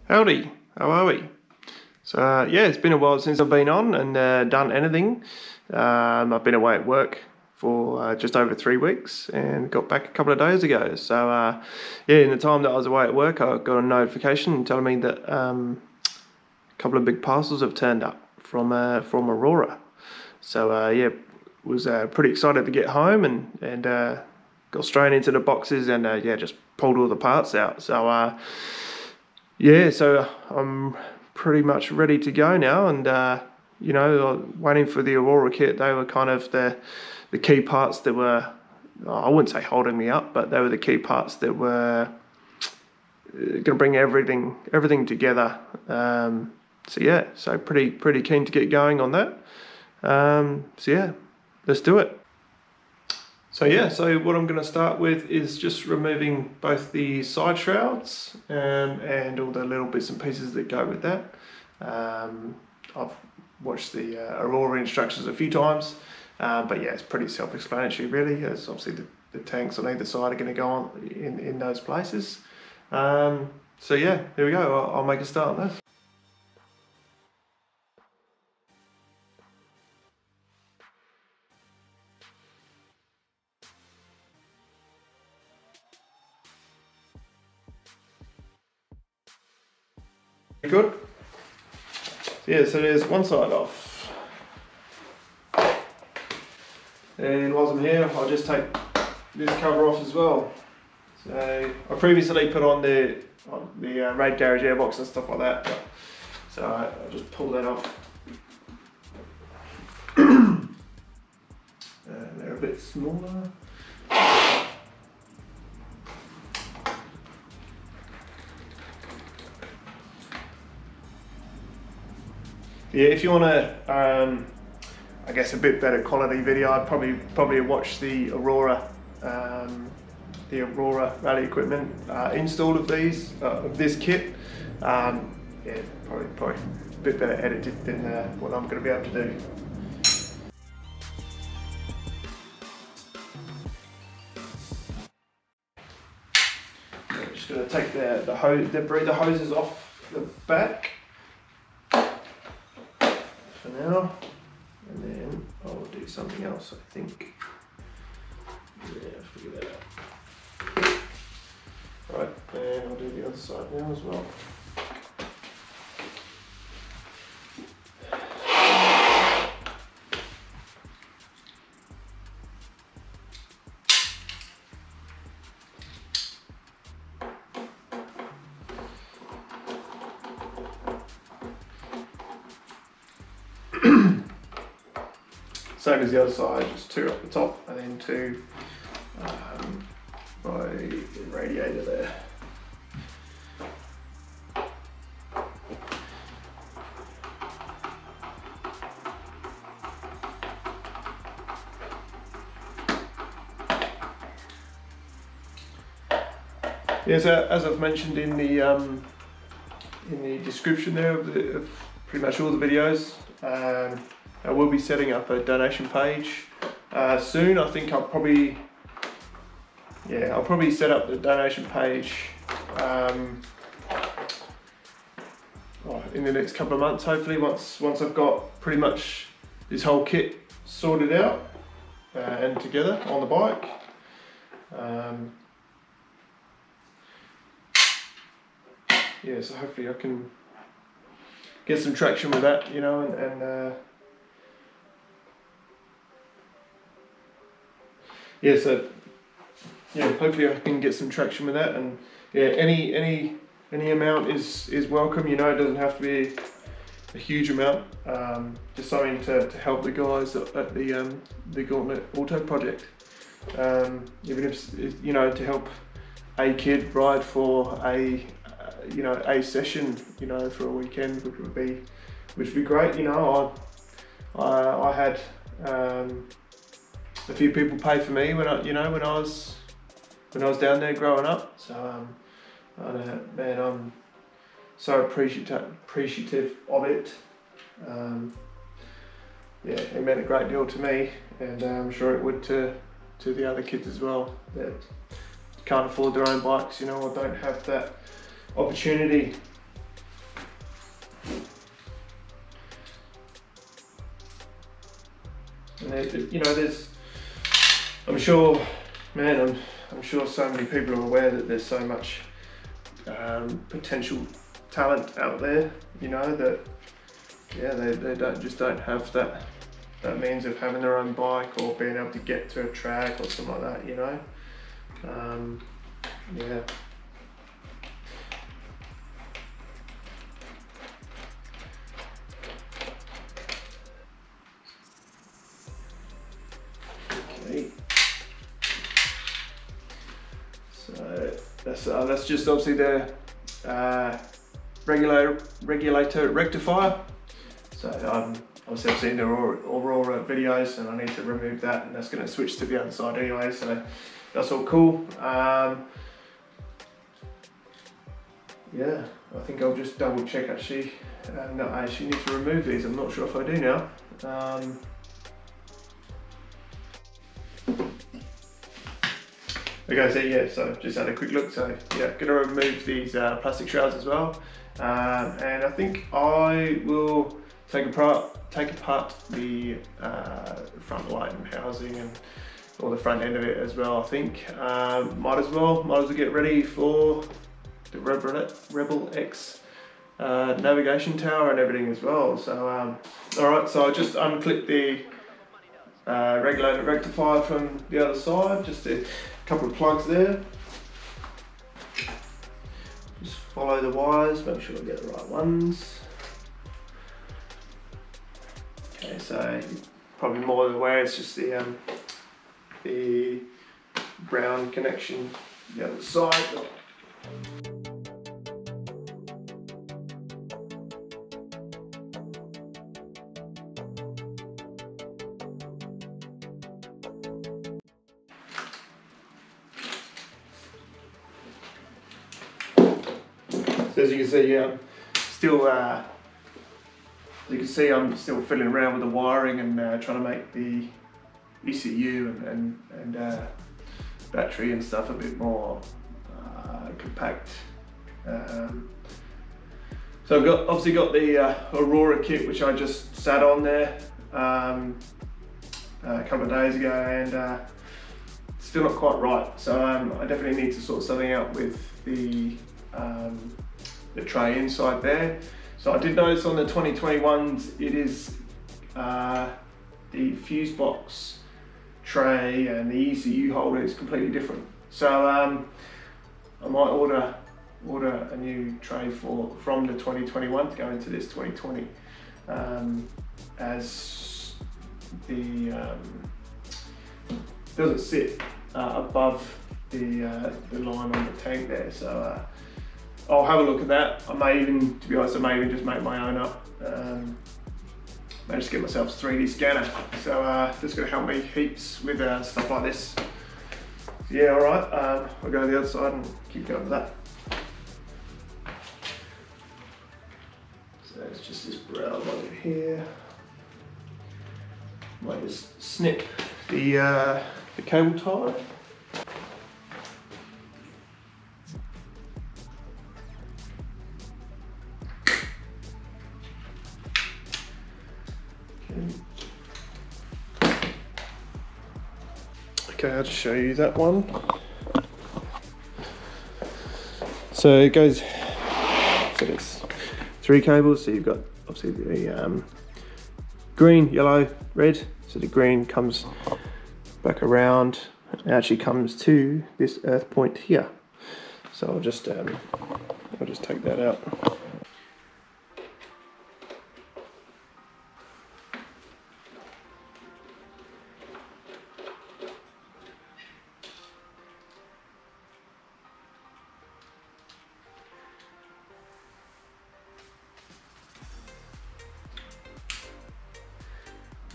Howdy, how are we? So yeah, it's been a while since I've been on and done anything. I've been away at work for just over 3 weeks and got back a couple of days ago. So yeah, in the time that I was away at work, I got a notification telling me that a couple of big parcels have turned up from Aurora. So yeah, was pretty excited to get home and got straight into the boxes and yeah, just pulled all the parts out. So yeah, so I'm pretty much ready to go now, and you know, waiting for the Aurora kit. They were kind of the key parts that were, I wouldn't say holding me up, but they were the key parts that were going to bring everything together. So yeah, so pretty keen to get going on that. So yeah, let's do it. So yeah, so what I'm going to start with is just removing both the side shrouds and all the little bits and pieces that go with that. I've watched the Aurora instructions a few times, but yeah, it's pretty self-explanatory really, as obviously the tanks on either side are going to go on in those places. So yeah, here we go, I'll make a start on this. Good. Yeah, so there's one side off. And whilst I'm here, I'll just take this cover off as well. So I previously put on the Raid Garage airbox and stuff like that. So I'll just pull that off. They're a bit smaller. Yeah, if you want to, I guess a bit better quality video, I'd probably watch the Aurora rally equipment install of this kit. Yeah, probably a bit better edited than what I'm going to be able to do. I'm just going to take the hoses off the back for now, and then I'll do something else, I think. Yeah, figure that out. Right, and I'll do the other side now as well. Same as the other side, just two up the top and then two by the radiator there. Yeah, so as I've mentioned in the description there of pretty much all the videos, I will be setting up a donation page soon. I think I'll probably set up the donation page in the next couple of months, hopefully, once I've got pretty much this whole kit sorted out and together on the bike. Yeah, so hopefully I can get some traction with that, you know, and yeah, so yeah, hopefully I can get some traction with that, and yeah, any amount is welcome, you know. It doesn't have to be a huge amount, just something to help the guys at the Gauntlet Auto project, even if, you know, to help a kid ride for a you know, a session, you know, for a weekend, which would be great. You know, I had a few people pay for me when I was down there growing up. So man, I'm so appreciative of it. Yeah, it meant a great deal to me, and I'm sure it would to the other kids as well that can't afford their own bikes, you know, or don't have that opportunity And you know, I'm sure, man, I'm sure so many people are aware that there's so much potential talent out there, you know, that yeah, they don't have that means of having their own bike or being able to get to a track or something like that, you know. Yeah. Okay. So that's just obviously the regulator rectifier. So obviously I've seen the Aurora videos and I need to remove that, and that's going to switch to the other side anyway, so that's all cool. Yeah, I think I'll just double check actually. No, I actually need to remove these, I'm not sure if I do now. Okay, so yeah, so just had a quick look. So yeah, gonna remove these plastic shrouds as well, and I think I will take apart the front lighting housing and or the front end of it as well. I think might as well get ready for the RebelX navigation tower and everything as well. So all right, so I just unclip the regulator rectifier from the other side, just a couple of plugs there. Just follow the wires, make sure I get the right ones. Okay, so probably more aware it's just the brown connection the other side. So as you can see, I'm still fiddling around with the wiring and trying to make the ECU and battery and stuff a bit more compact. So I've obviously got the Aurora kit, which I just sat on there a couple of days ago, and still not quite right. So I definitely need to sort something out with the tray inside there. So I did notice on the 2021s, it is the fuse box tray and the ECU holder is completely different. So I might order a new tray from the 2021 to go into this 2020, as the doesn't sit above the line on the tank there. So I'll have a look at that. I may even, to be honest, just make my own up. May just get myself a 3D scanner. So that's going to help me heaps with stuff like this. So, yeah, all right. I'll go to the other side and keep going with that. So it's just this brown one in here. Might just snip the cable tie. Okay, I'll just show you that one. So it goes, so there's 3 cables. So you've got obviously the green, yellow, red. So the green comes back around and actually comes to this earth point here. So I'll just take that out.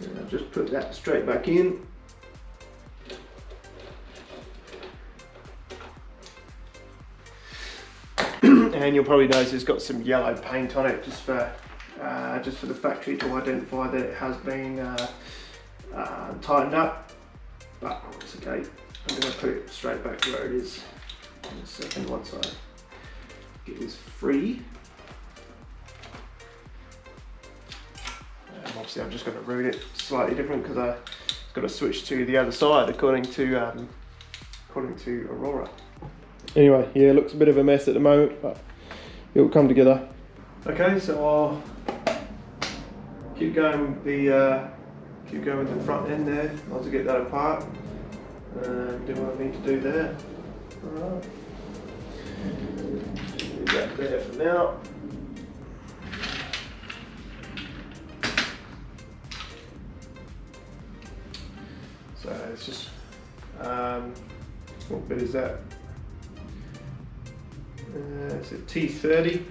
And I'll just put that straight back in. And you'll probably notice it's got some yellow paint on it, just for the factory to identify that it has been tightened up. But it's okay. I'm going to put it straight back where it is in a second once I get this free. Obviously I'm just going to route it slightly different because got to switch to the other side according to Aurora. Anyway, yeah, it looks a bit of a mess at the moment, but it will come together. Okay, so I'll keep going with the front end there. I'll have to get that apart and do what I need to do there. Alright. Leave that there for now. So it's just, what bit is that? It's a T30. If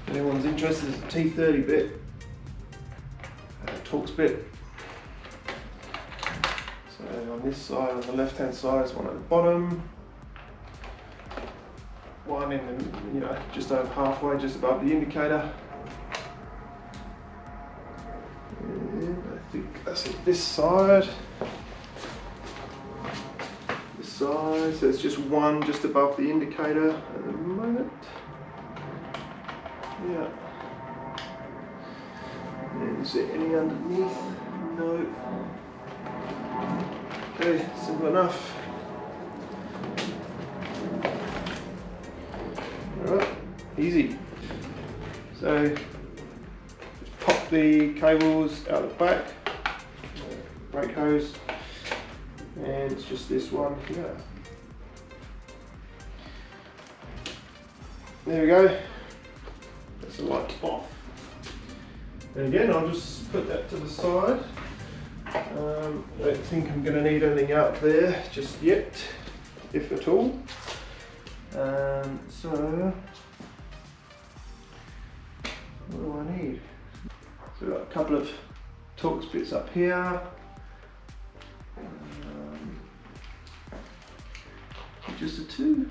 anyone's interested, it's a T30 bit. Torx bit. So on this side, on the left hand side, is one at the bottom. One in the, just over halfway, just above the indicator. And I think that's it, this side. This side, so it's just one just above the indicator at the moment. Yeah. And is there any underneath? No. Okay, simple enough. Alright, easy. So, just pop the cables out the back, brake hose, and it's just this one here. There we go. That's the light off. And again, I'll just put that to the side. I don't think I'm going to need anything out there just yet, if at all. So, what do I need? So we've got a couple of Torx bits up here. Just the two?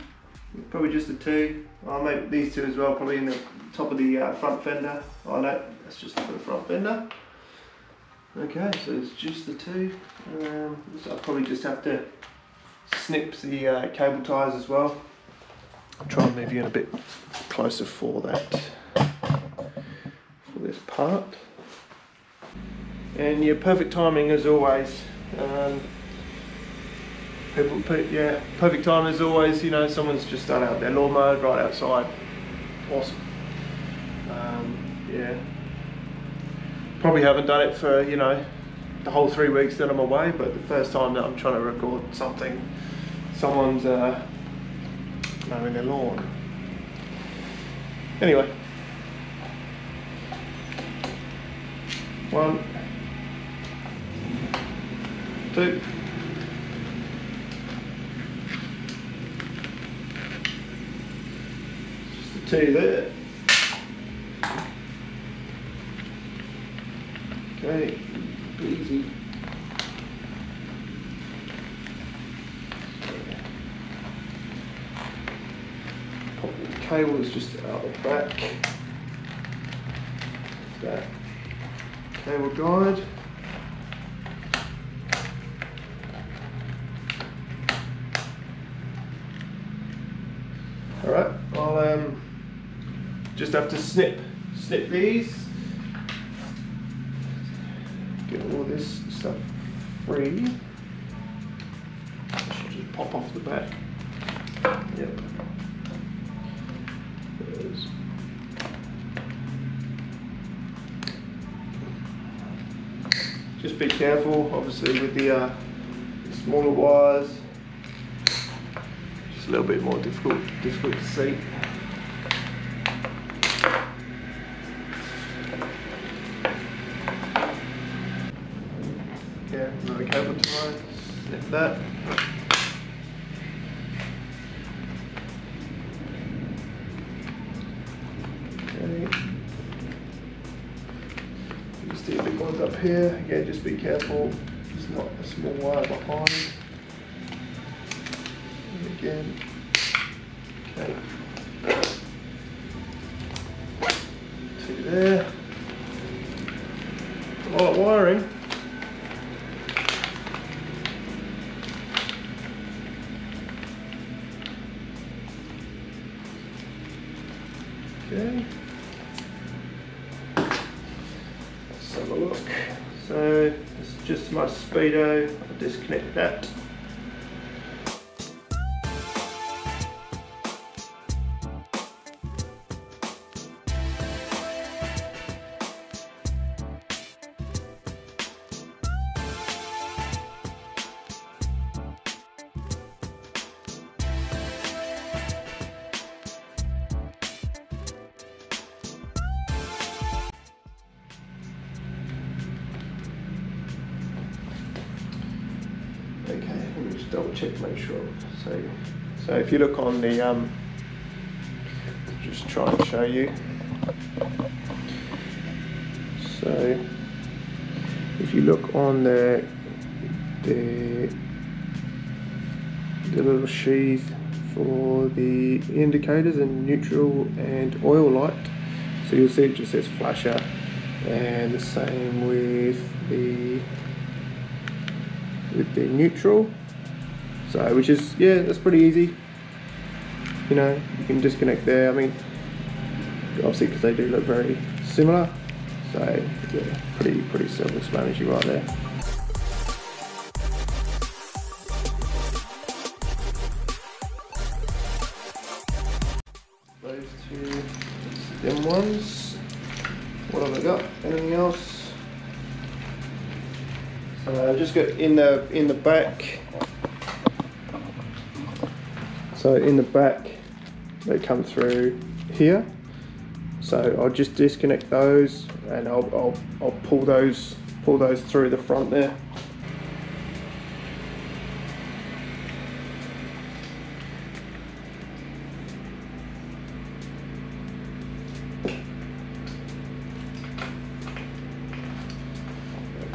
Probably just the two. I'll make these two as well, probably in the top of the front fender. Oh no, that's just for the front fender. Okay, so it's just the two. So I'll probably just have to snip the cable ties as well. I'll try and move you in a bit closer for that, for this part. And yeah, perfect timing as always. Perfect time as always. Someone's just done out their lawn mower right outside. Awesome. Yeah. Probably haven't done it for the whole 3 weeks that I'm away, but the first time that I'm trying to record something, someone's mowing their lawn. Anyway, 1, 2. Just the two there. Okay, easy. Pop the cables just out the back. That cable guide. Alright, I'll just have to snip these. Get all this stuff free. Should just pop off the back. Yep. There's. Just be careful, obviously, with the smaller wires. Just a little bit more difficult to see. Yeah, another cable tie, snip that. Okay. Just the big ones up here. Again, just be careful. There's not a small wire behind. And again. Okay. 2 there. A lot of wiring. Okay. Let's have a look. So it's just my speedo, I'll disconnect that. Okay, let me just double check, make sure. So if you look on the, just try and show you. So if you look on the little sheath for the indicators and neutral and oil light, so you'll see it just says flasher, and the same with the neutral, so which is, yeah, that's pretty easy. You know, you can disconnect there. I mean, obviously because they do look very similar, so yeah, pretty self-explanatory right there. Those two, them ones. What have I got? Anything else? Just got in the back. So in the back, they come through here. So I'll just disconnect those, and I'll pull those through the front there.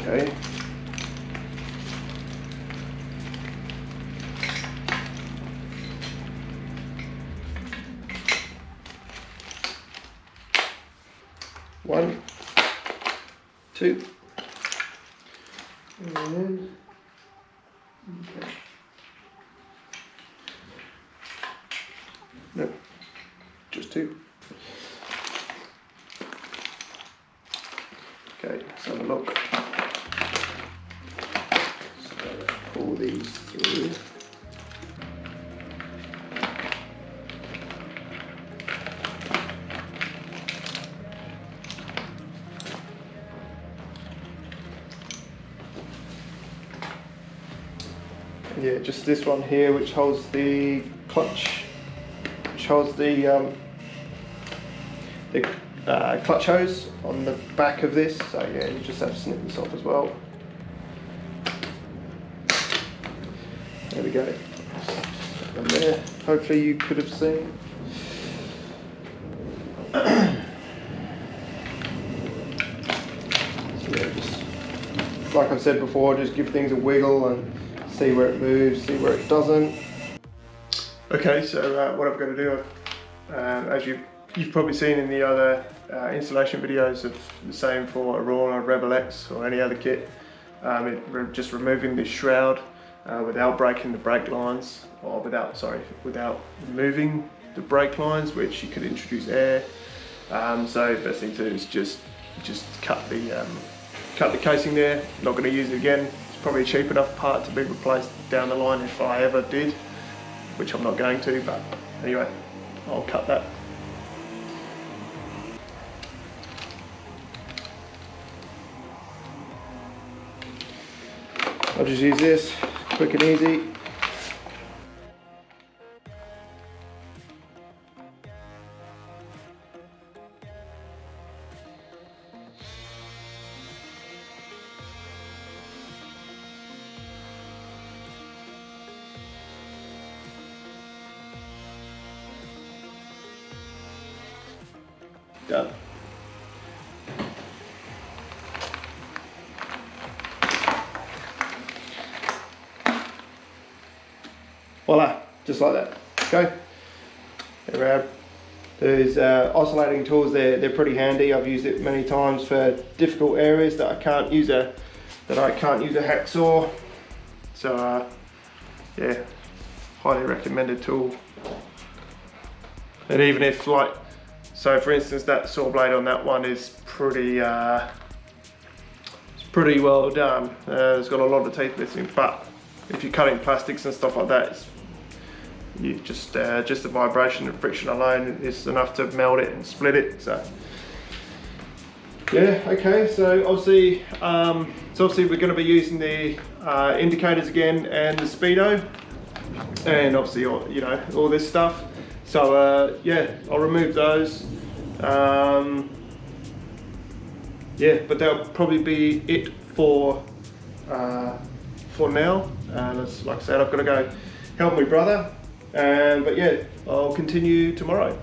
Okay. One, two, and then, okay. No, just two. Okay, let's have a look. So pull these through. Yeah, just this one here, which holds the clutch, which holds the clutch hose on the back of this. So yeah, you just have to snip this off as well. There we go. And there, hopefully you could have seen. So yeah, just like I've said before, just give things a wiggle and see where it moves, see where it doesn't. Okay, so what I've got to do, as you've probably seen in the other installation videos of the same for Aurora, RebelX or any other kit, just removing this shroud without breaking the brake lines, or without removing the brake lines, which you could introduce air. So the best thing to do is just cut the casing there. Not going to use it again. Probably a cheap enough part to be replaced down the line if I ever did, which I'm not going to, but anyway, I'll cut that. I'll just use this, quick and easy. Done. Voila, just like that. Okay. There's oscillating tools. They're pretty handy. I've used it many times for difficult areas that I can't use a hacksaw. So yeah, highly recommended tool. And even if, like, so for instance, that saw blade on that one is pretty pretty well done. It's got a lot of teeth missing, but if you're cutting plastics and stuff like that, you just the vibration and friction alone is enough to melt it and split it. So yeah, okay. So obviously, we're going to be using the indicators again and the speedo, and obviously all this stuff. So yeah, I'll remove those. Yeah, but that'll probably be it for now. Like I said, I've got to go help my brother. But yeah, I'll continue tomorrow.